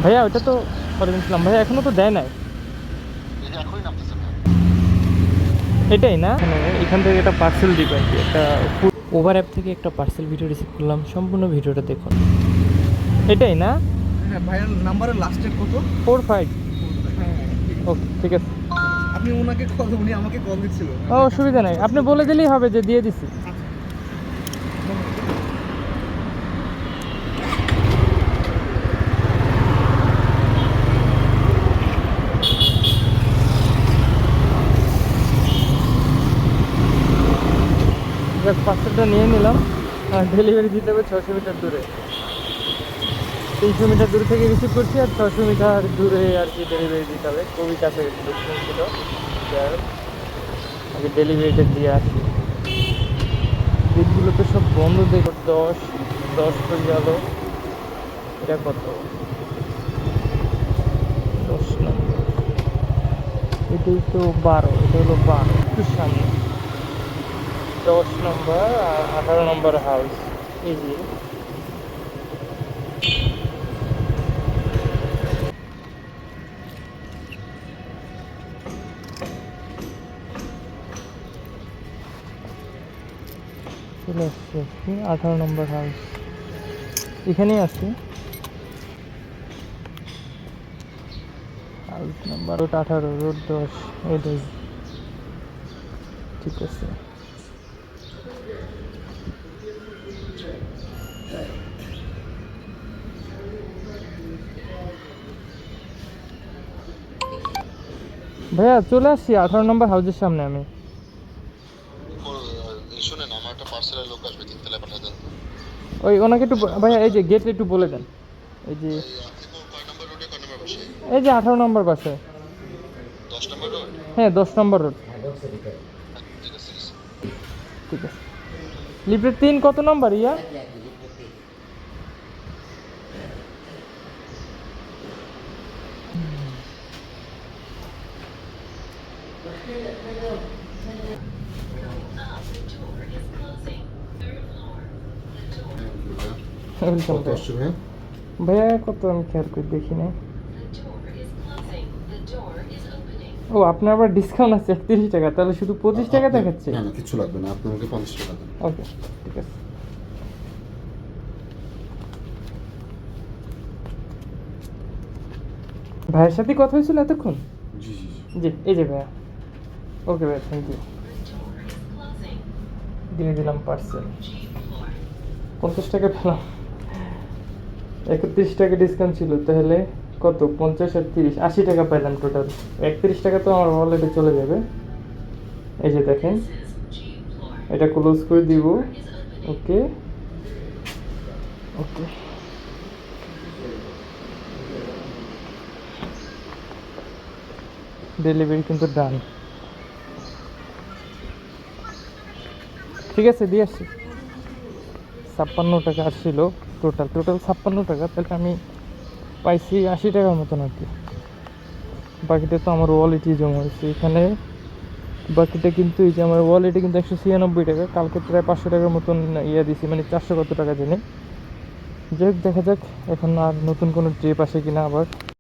ভাইয়া ওটা তো পরে নিয়েছিলাম ভাইয়া, এখনো তো দেয় নাই। এটাই না, এখান থেকে একটা পার্সেল দিবে আর কি, একটা ওভার অ্যাপ থেকে একটা পার্সেল ভিডিও রিসিভ করলাম, সম্পূর্ণ ভিডিওটা দেখুন। এটাই না? হ্যাঁ ভাইয়ার নাম্বারের লাস্টের কত? 45। হ্যাঁ ওকে ঠিক আছে। আপনি ওনাকে কল, উনি আমাকে কল দিচ্ছিল। ও অসুবিধা নাই, আপনি বলে দিলেই হবে যে দিয়ে দিছি। পার্সেলটা নিয়ে নিলাম, ডেলিভারি দিতে হবে 600 মিটার দূরে। 300 মিটার দূর থেকে রিসিভ করছি, আর 600 মিটার দূরে আর কি ডেলিভারি দিতে হবে। খুবই কাছে ছিল, আগে ডেলিভারিটা দিয়ে আসি। দিকগুলো তো সব বন্ধ, দেখো 10 করে গেল। এটা কত? 10 নম্বর, এটাই তো 12, এটা হলো 12, একটু সামনে 10 নম্বর আর 18 নম্বর হাউস। এই যে চলে আসছে 18 নম্বর হাউস, এখানেই আছে হাউস নাম্বার। রোড 18, রোড 10, এটাই ঠিক আছে। ভাইয়া চলে আসছি 18 নম্বর হাউসের সামনে আমি। শুনেন, আমার একটা পার্সেলের লোক আসবে, তিনতলায় পাঠিয়ে দেন। ওই ওনাকে একটু ভাইয়া এই যে গেটে একটু বলে দেন, এই যে কয় নম্বর রোডে, কয় নম্বর বাসায়? এই যে 18 নম্বর বাসায়। 10 নম্বর রোড। হ্যাঁ 10 নম্বর রোড। ঠিক আছে। ঠিক আছে। লিফটের 3 কত নম্বর ইয়া? কত আসছে ভাই? ভাইয়া কত আমি খেয়াল করে দেখি না। ও আপনার আবার ডিসকাউন্ট আছে 31 টাকা, তাহলে শুধু 25 টাকা দেখাচ্ছে। না না, কিছু লাগবে না, আপনি আমাকে 50 টাকা দেন। ওকে ঠিক আছে। ভাইয়ের সাথে কথা হয়েছিল এতক্ষণ? জি জি জি। জি এই যে ভাইয়া। ওকে ভাইয়া, থ্যাংক ইউ। দিয়ে দিলাম পার্সেল, 50 টাকা পেলাম। 31 টাকা ডিসকাউন্ট ছিল, তাহলে কত? 50 আর 30, 80 টাকা পাইলাম টোটাল। 31 টাকা তো আমার ওয়ালেটে চলে যাবে। এই যে দেখেন, এটা ক্লোজ করে দিব। ওকে ওকে, ডেলিভারি কিন্তু ডান। ঠিক আছে, দিয়ে আসছি। 56 টাকা আসছিল, টোটাল 56 টাকা, তাহলে আমি পাইছি 80 টাকার মতন আর কি। বাকিটা তো আমার ওয়ালেটই জমা হয়েছে এখানে। বাকিটা কিন্তু এই যে আমার ওয়ালেটে কিন্তু 196 টাকা, কালকে প্রায় 500 টাকার মতন ইয়ে দিছি, মানে 400 কত টাকা জেনে। যাই হোক দেখা যাক এখন আর নতুন কোনো ট্রিপ আসে কিনা আবার।